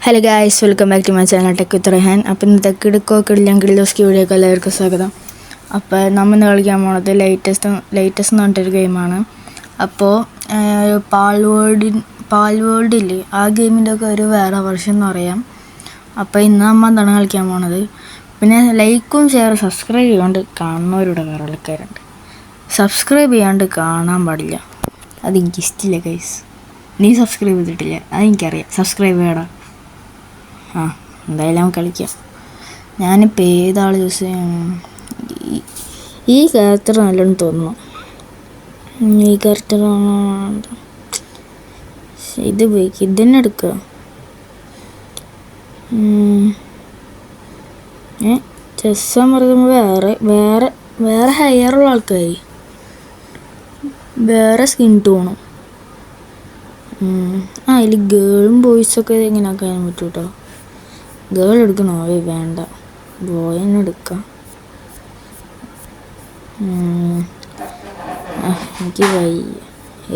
Hello guys, welcome back to my channel tech with Rehan. അപ്പോൾ ഇന്നത്തെ കിടിലോസ്കി വീഡിയോക്ക് എല്ലാവർക്കും സ്വാഗതം. അപ്പോൾ നമ്മൾ ഇന്ന് കളിക്കാൻ പോണത് ലേറ്റസ്റ്റ് എന്ന് പറഞ്ഞിട്ടൊരു ഗെയിമാണ്. അപ്പോൾ പാൽ വേൾഡില്ലേ, ആ ഗെയിമിൻ്റെ ഒക്കെ ഒരു വേറെ വെർഷൻ എന്ന് പറയാം. അപ്പോൾ ഇന്ന് നമ്മൾ എന്താണ് കളിക്കാൻ പോണത്. പിന്നെ ലൈക്കും ഷെയർ സബ്സ്ക്രൈബ് ചെയ്യാണ്ട് കാണുന്നവരുടെ വേറെ ആൾക്കാരുണ്ട്. സബ്സ്ക്രൈബ് ചെയ്യാണ്ട് കാണാൻ പാടില്ല, അതെനിക്കിഷ്ടമില്ല ഗൈസ്. നീ സബ്സ്ക്രൈബ് ചെയ്തിട്ടില്ല, അതെനിക്കറിയാം. സബ്സ്ക്രൈബ് ചെയ്യടാ. എന്തായാലും നമുക്ക് കളിക്കാം. ഞാനിപ്പോൾ ഏതാൾ ചൂസ് ചെയ്യണം? ഈ ക്യാരക്ടർ നല്ലോണം തോന്നുന്നു. ഈ ക്യാരക്ടർ ഇത് പോയിക്ക് ഇത് തന്നെ എടുക്കുക. ചെസ്സ് പറയുമ്പോൾ വേറെ ഹെയറുള്ള ആൾക്കാർ, വേറെ സ്കിൻ ടോണും. അതിൽ ഗേളും ബോയ്സൊക്കെ എങ്ങനെ ആക്കാനും പറ്റും കേട്ടോ. ഗേൾ എടുക്കണോ? വേണ്ട, ബോയ് തന്നെ എടുക്കാം. എനിക്ക്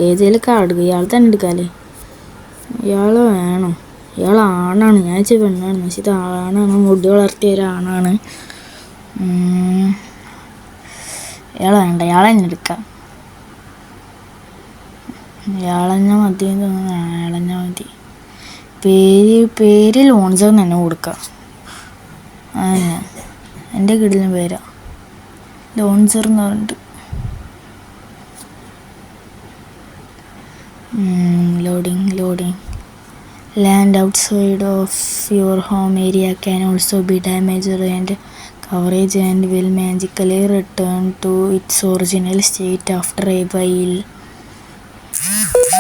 ഏതേലും കാർഡ് ഇയാൾ തന്നെ എടുക്കാമല്ലേ? ഇയാൾ വേണോ? ഇയാൾ ആണാണ്. ഞാൻ വെച്ചാൽ പെണ്ണാണ്, പക്ഷെ ഇത് ആണാണ്. മുടി വളർത്തിയ ഒരാണാണ്. ഇയാൾ വേണ്ട, ഇയാളെ തന്നെ എടുക്കാം. ഇയാളഞ്ഞ മതി എന്ന് തോന്നുന്നു. ഇയാളഞ്ഞ മതി. പേര് ലോൺസർ തന്നെ കൊടുക്കാം. അതന്നെ എൻ്റെ കിടിലിന് പേരാ, ലോൺസർ എന്ന് പറഞ്ഞിട്ട്. Loading land outside of your home area can also be damaged and coverage and will magically return to its original state after a while.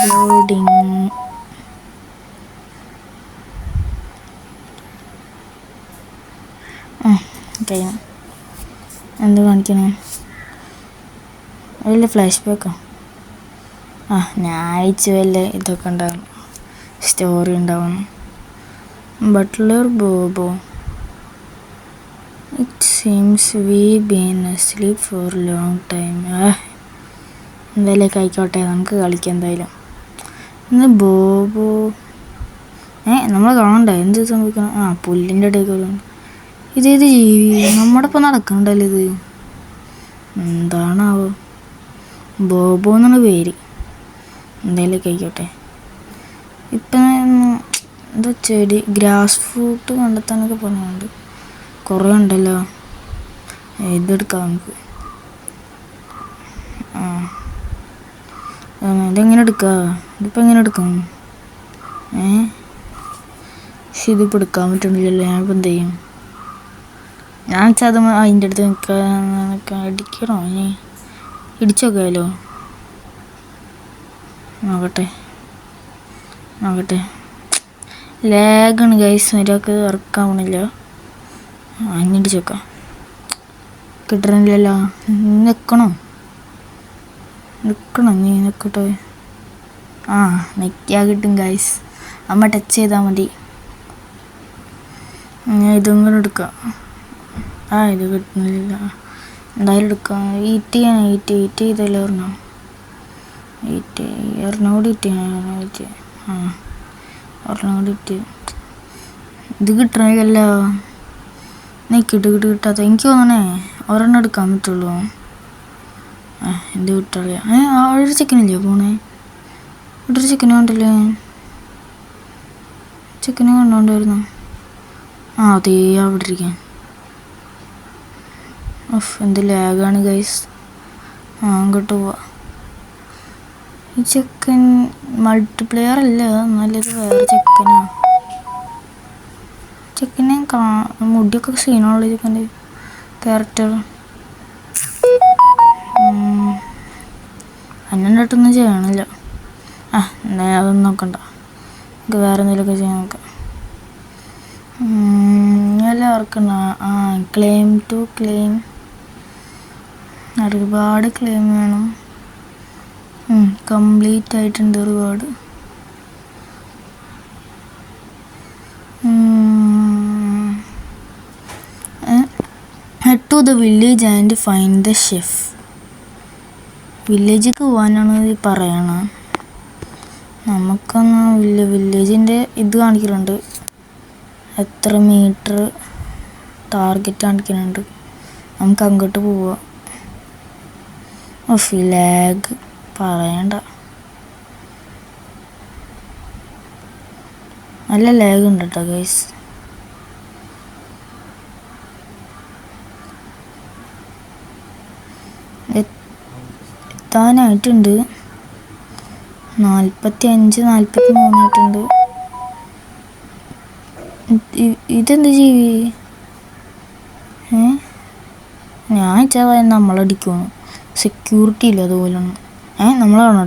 Loading. എന്ത് കാണിക്കണേ? വല്ല ഫ്ലാഷ് ബാക്കോ? ഞായച്ച വല്ല ഇതൊക്കെ ഉണ്ടാവും, സ്റ്റോറി ഉണ്ടാവും. Butler Bobo, it seems we been asleep for long time. എന്തായാലും ആയിക്കോട്ടെ, നമുക്ക് കളിക്കാം എന്തായാലും. ഇന്ന് ബോബോ നമ്മൾ കാണണ്ടേ എന്ത് സംഭവിക്കണം? പുല്ലിൻ്റെ ഇടയ്ക്ക് ഇതേത് ജീവി നമ്മുടെ ഇപ്പം നടക്കണ്ടല്ലോ ഇത്? എന്താണാവോ? ബോബോ എന്നാണ് പേര്. എന്തായാലും ആയിക്കോട്ടെ. ഇപ്പം എന്താ ചെടി, ഗ്രാസ് ഫ്രൂട്ട് കണ്ടെത്താനൊക്കെ പറഞ്ഞുകൊണ്ട് കുറേ ഉണ്ടല്ലോ. ഇതെടുക്കാം നമുക്ക്. ഇതെങ്ങനെ എടുക്കുക? ഇതിപ്പോൾ എങ്ങനെ എടുക്കും? പക്ഷെ ഇതിപ്പോൾ എടുക്കാൻ പറ്റുന്നില്ലല്ലോ. ഞാനിപ്പോൾ എന്ത് ചെയ്യും? ഞാൻ വെച്ചാൽ അത് അതിൻ്റെ അടുത്ത് നിൽക്കാൻ അടിക്കണോ? ഇനി ഇടിച്ചു നോക്കാമല്ലോ. നോക്കട്ടെ. ലാഗാണ് ഗൈസ്, ഒരാൾക്ക് ഇറക്കാൻ പോണില്ല. അഞ്ഞിടിച്ച് വെക്കാം. കിട്ടണില്ലല്ലോ. നിൽക്കണോ? നീ നിൽക്കട്ടെ. നെക്കിയാൽ കിട്ടും ഗൈസ്. അമ്മ ടച്ച് ചെയ്താൽ മതി. ഇതും കൂടെ എടുക്കാം. ഇത് കിട്ടുന്നില്ല. എന്തായാലും എടുക്കാം. ഈറ്റ് ചെയ്തല്ലോ. ഒരെണ്ണോട് ഇറ്റ്. ഇത് കിട്ടണില്ലല്ലോ. കിട്ടാത്ത എനിക്ക് തോന്നണേ ഒരെണ്ണം എടുക്കാൻ പറ്റുള്ളൂ. എന്ത് കിട്ടില്ല. ഒരു ചിക്കനില്ലേ പോണേ? ഇവിടെ ചിക്കനെ കണ്ടല്ലേ? ചിക്കനെ കണ്ടോണ്ടായിരുന്നു. അതേ അവിടെ ഇരിക്കാൻ. എന്ത് ലാഗാണ് ഗൈസ്. അങ്ങോട്ട് പോവാ. ഈ ചെക്കൻ മൾട്ടിപ്ലെയർ അല്ല, നല്ലത് വേറെ ചെക്കനാ. ചെക്കനെ മുടിയൊക്കെ സീനുള്ള ചെക്കൻ്റെ ക്യാരക്ടർ. അന്നൊട്ടൊന്നും ചെയ്യണില്ല. എന്തായാലും അതൊന്നും നോക്കണ്ട, നമുക്ക് വേറെ എന്തെങ്കിലുമൊക്കെ ചെയ്യാൻ നോക്കാം. എല്ലാവർക്കും ക്ലെയിം ഒരുപാട് ക്ലെയിം വേണം. കംപ്ലീറ്റ് ആയിട്ടുണ്ട് ഒരുപാട്. Head to the village and find the chef. വില്ലേജിൽ പോകാനാണ് പറയണത്. നമുക്കൊന്ന് വില്ലേജിൻ്റെ ഇത് കാണിക്കുന്നുണ്ട്. എത്ര മീറ്റർ ടാർഗറ്റ് കാണിക്കുന്നുണ്ട്. നമുക്ക് അങ്ങോട്ട് പോവാം. ഓഫ് ലാഗ് പറയണ്ട, നല്ല ലാഗ് ഉണ്ട് കേട്ടോ ഗൈസ്. എത്താനായിട്ടുണ്ട്. 45, 43 ആയിട്ടുണ്ട്. ഇതെന്ത് ജീവി? ഞാൻ വെച്ചാൽ നമ്മളടിക്കുന്നു. സെക്യൂരിറ്റി ഇല്ല അതുപോലെയാണ്. നമ്മളാണോ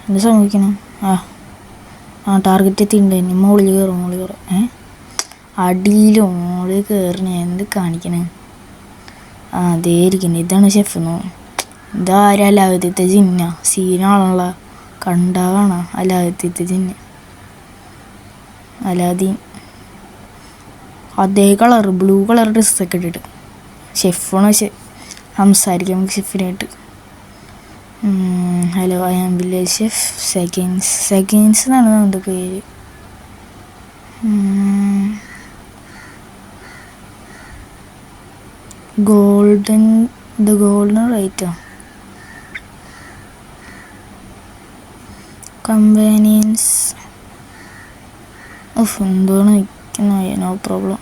എന്ത് സംഭവിക്കണം? ടാർഗറ്റ് എത്തിയിട്ടുണ്ടായിരുന്നു. മുകളിൽ കയറും. അടിയിലും മുകളിൽ കയറണ എന്ത് കാണിക്കണേ? അതേ ഇരിക്കണേ. ഇതാണ് ഷെഫെന്നോ? ഇതാരാ? അലാവുദ്ദീത്തെ ജിന്ന. സീനാണുള്ള കണ്ടാവാണ് അലാവുദ്ദീത്തെ ജിന്ന. അലാദീൻ അതേ കളർ, ബ്ലൂ കളർ ഡ്രസ്സൊക്കെ ഇട്ടിട്ട് ഷെഫാണ്. സംസാരിക്കാം നമുക്ക് ഷെഫിനായിട്ട്. Hello, I am village chef seconds എന്നാണ് നമ്മുടെ പേര്. ഗോൾഡൻ റൈറ്റാ. കമ്പാനിയൻസ് എന്താണ് വയ്ക്കുന്ന? No problem.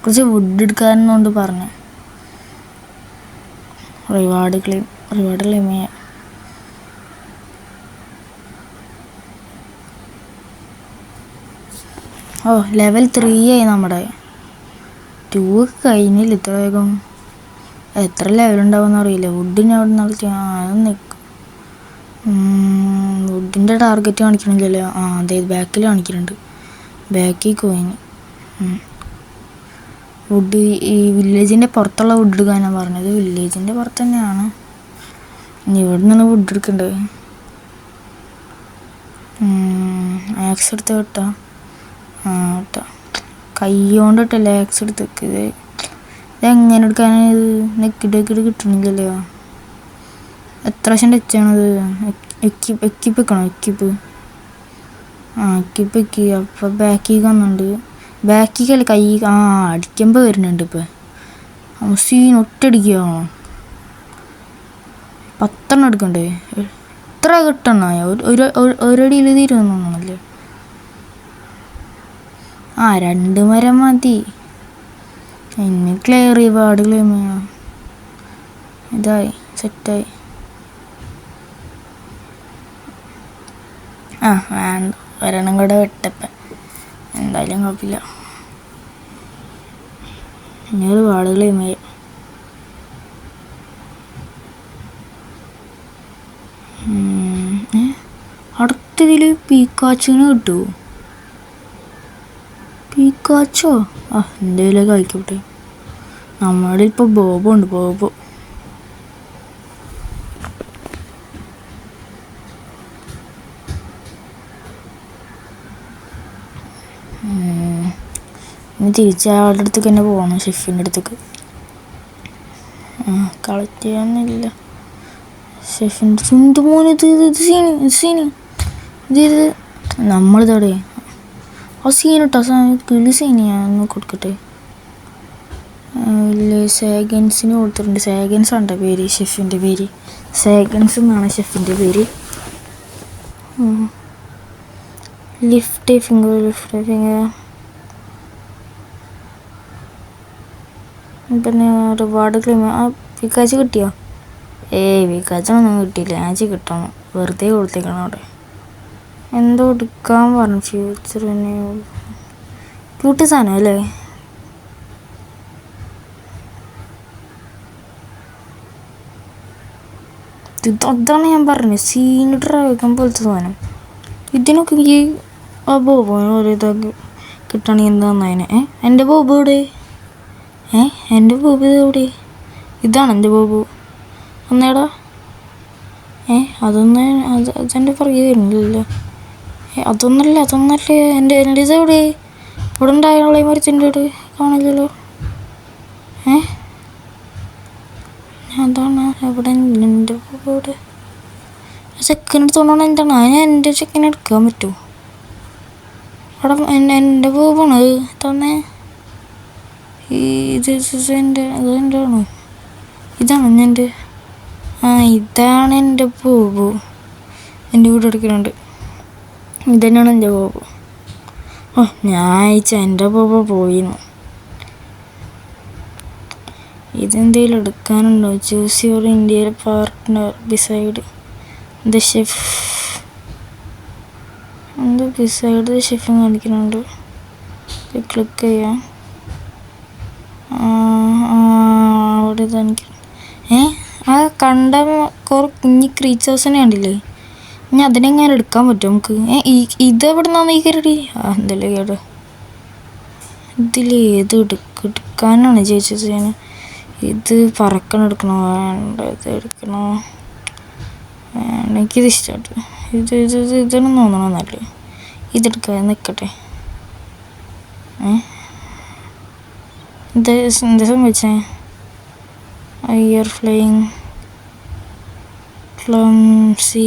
കുറച്ച് വുഡ് എടുക്കാനെന്നുകൊണ്ട് പറഞ്ഞു. റിവാർഡ് ക്ലെയിം ചെയ്യാം. ലെവൽ 3 ആയി നമ്മുടെ. 2 കഴിഞ്ഞില്ല ഇത്ര വേഗം. എത്ര ലെവലുണ്ടാവുമെന്ന് അറിയില്ല. വുഡിന് അവിടെ നിന്ന് നിൽക്കും. വുഡിൻ്റെ ടാർഗറ്റ് കാണിക്കണില്ലല്ലോ. അതെ ബാക്കിൽ കാണിക്കുന്നുണ്ട്. ബാക്കിൽ കോയിന് വുഡ്. ഈ വില്ലേജിൻ്റെ പുറത്തുള്ള വുഡ് എടുക്കാനാണ് പറഞ്ഞത്. വില്ലേജിൻ്റെ പുറത്ത് തന്നെയാണ്. ഇനി ഇവിടെ നിന്ന് വുഡ് എടുക്കണ്ടേ? ആക്സ് എടുത്ത് കേട്ടാ. കേട്ടാ കൈ കൊണ്ടിട്ടല്ലേ ആക്സ് എടുത്ത് വെക്കുക. ഇതെങ്ങനെ എടുക്കാനാണ്? ഇത് നെക്കിട്ട് കിട്ടണില്ലല്ലോ. എത്ര വർഷം ടച്ചാണത്? എക്കിപ്പ് വെക്കണോ? എക്കിപ്പ് അപ്പം ബാക്കിൽ വന്നുണ്ട്. ബാക്കിക്കല്ല കൈ അടിക്കുമ്പോൾ വരുന്നുണ്ട്. ഇപ്പം സീൻ ഒറ്റടിക്കുകയാണോ? 10 എടുക്കണ്ടേ? എത്ര കിട്ടണ? ഒരടിയിൽ തീരുന്നല്ലേ? 2 മരം മതി. ഇനി റിവാർഡ് ക്ലെയിം ചെയ്യണം. ഇതായി സെറ്റായി. വേണ്ട, ഒരെണ്ണം കൂടെ വെട്ടപ്പം എന്തായാലും കുഴപ്പമില്ല. ഇനി ഒരുപാട് ക്ലെയിം ചെയ്യാം. അടുത്തതിൽ പീക്കാച്ചിന് കിട്ടുമോ? പീക്കാച്ചോ? എന്തെങ്കിലും കഴിക്കട്ടെ. നമ്മുടെ ഇപ്പോൾ ബോബോ ഉണ്ട്. ബോബോ ഇനി തിരിച്ച് ആളുടെ അടുത്തേക്ക് തന്നെ പോകണം. ഷെഫിൻ്റെ അടുത്തേക്ക്. കളക്ട് ചെയ്യാനൊന്നുമില്ല. ഷെഫിൻ്റെ ചുണ്ട് മോനെ. ഇത് സീന് ഇത് നമ്മളിതോടെ സീനിട്ടോ. കിളി സീന് ഞാനൊന്ന് കൊടുക്കട്ടെ. സേഗൻസിന് കൊടുത്തിട്ടുണ്ട്. സേഗൻസ് ആണ് പേര്, ഷെഫിൻ്റെ പേര്. സേഗൻസ് എന്നാണ് ഷെഫിൻ്റെ പേര്. Lift finger. പിന്നെ റിവാർഡ് ക്ലെയിം. പിക്കാച്ച് കിട്ടിയോ? പിക്കാച്ചൊന്നും കിട്ടിയില്ല. ആച്ച് കിട്ടണം. വെറുതെ കൊടുത്തേക്കണം അവിടെ. എന്തോ എടുക്കാൻ പറഞ്ഞു. ഫ്യൂച്ചറിന് ക്യൂട്ട് സാധനം അല്ലേ? അതാണ് ഞാൻ പറഞ്ഞത്. സീനിയർ ഡ്രൈവർ പോലത്തെ സാധനം. ഇതിനൊക്കെ എനിക്ക് ബോബോന് ഓരോ ഇതൊക്കെ കിട്ടണമെങ്കിൽ എന്താ അതിനെ? എൻ്റെ ബോബ് എവിടെ? എൻ്റെ ബോബ് ഇതെവിടെ? ഇതാണ് എൻ്റെ ബോബു. ഒന്നേടാ. അതെൻ്റെ പുറകെ വരുന്നില്ലല്ലോ. അതൊന്നല്ലേ എൻ്റെ ഇതെവിടെ? ഇവിടെ ഉണ്ടായുള്ള മരത്തിൻ്റെ ഇവിടെ കാണില്ലല്ലോ. അതാണ് എവിടെ? എൻ്റെ ബോബ് ഇവിടെ. ചെക്കൻ എടുത്തോണ്ടാണ്. എന്താണ് ഞാൻ എൻ്റെ ചെക്കനെ എടുക്കാൻ പറ്റുമോ? അവിടെ എൻ്റെ പൂവാണ് തന്നെ. ഇത് എൻ്റെ ആണോ? ഇതാണ് എൻ്റെ ഇതാണ് എൻ്റെ പൂവ്. എൻ്റെ കൂടെ എടുക്കുന്നുണ്ട്. ഇതന്നെയാണ് എൻ്റെ പൂവ്. ഓ ഞാൻ അയച്ച എൻ്റെ പൂവ് പോയിന്ന്. ഇതെന്തെങ്കിലും എടുക്കാനുണ്ടോ? ചൂസ് യുവർ ഇന്ത്യയിൽ പാർട്ട്ണർ ബിസൈഡ് ദ ഷെഫ്. എന്താ ബിസൈഡ് ദ ഷെഫ് കാണിക്കുന്നുണ്ട്. ക്ലിക്ക് ചെയ്യാം. അവിടെ കാണിക്കണം. ആ കണ്ട കുറേ കുഞ്ഞി ക്രീച്ചേഴ്സിനെ കണ്ടില്ലേ? ഇനി അതിനെങ്ങനെ എടുക്കാൻ പറ്റും നമുക്ക്? ഇതെവിടെ നിന്നാണ് ഈ കയറി? എന്തല്ലേ കേട്ടോ, ഇതിലേത് എടുക്കാനാണ് ചോദിച്ചത് ഞാൻ. ഇത് പറക്കണം എടുക്കണോ വേണ്ട? ഇത് എടുക്കണോ? എനിക്കിത് ഇഷ്ടപ്പെട്ടു. ഇതൊന്നും തോന്നണമെന്നല്ലേ. ഇതെടുക്കാൻ നിൽക്കട്ടെ. എന്താ സംഭവിച്ചേ? Flying clumsy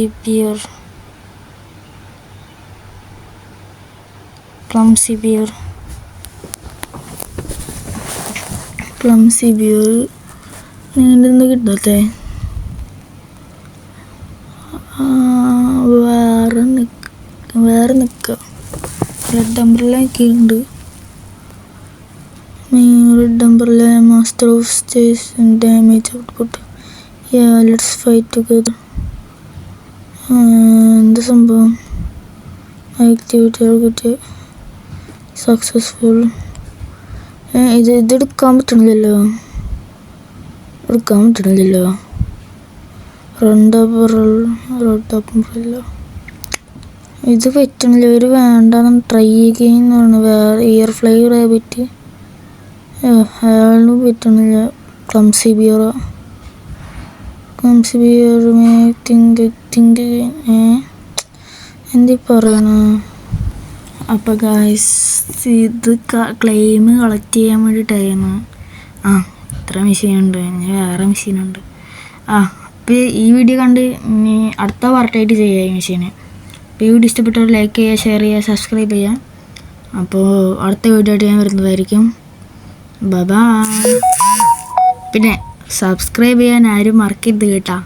bear. നീണ്ടെന്ത് കിട്ടാത്തേ? വേറെ നിൽക്കുക. റെഡ് അംബ്രല്ല ഒക്കെ ഉണ്ട്. Red umbrella master of stays and damage output. Let's fight together. എന്താ സംഭവം? Activity successful. ഇതെടുക്കാൻ പറ്റണില്ലല്ലോ. റെഡ് അംബ്രല്ല ഇത് പറ്റണില്ല. ഒരു വേണ്ടെന്ന് ട്രൈ ചെയ്യുന്നതാണ്. വേറെ ഇയർ ഫ്ലൈ റാബിറ്റ് അയാളും പറ്റണില്ല. ക്ലംസി ബിയർ എന്തി പറയണ. അപ്പോൾ ഗായ്സ് ഇത് ക്ലെയിം കളക്ട് ചെയ്യാൻ വേണ്ടിയിട്ടായിരുന്നു. ഇത്ര മെഷീനുണ്ട്. ഇനി വേറെ മെഷീനുണ്ട്. അപ്പോൾ ഈ വീഡിയോ കണ്ട് ഇനി അടുത്ത പാർട്ടായിട്ട് ചെയ്യാം ഈ മെഷീന്. അപ്പോൾ ഈ വീഡിയോ ഇഷ്ടപ്പെട്ടവർ ലൈക്ക് ചെയ്യുക, ഷെയർ ചെയ്യുക, സബ്സ്ക്രൈബ് ചെയ്യുക. അപ്പോൾ അടുത്ത വീഡിയോ ആയിട്ട് ഞാൻ വരുന്നതായിരിക്കും. ബൈ. പിന്നെ സബ്സ്ക്രൈബ് ചെയ്യാൻ ആരും മറക്കരുത് കേട്ടോ.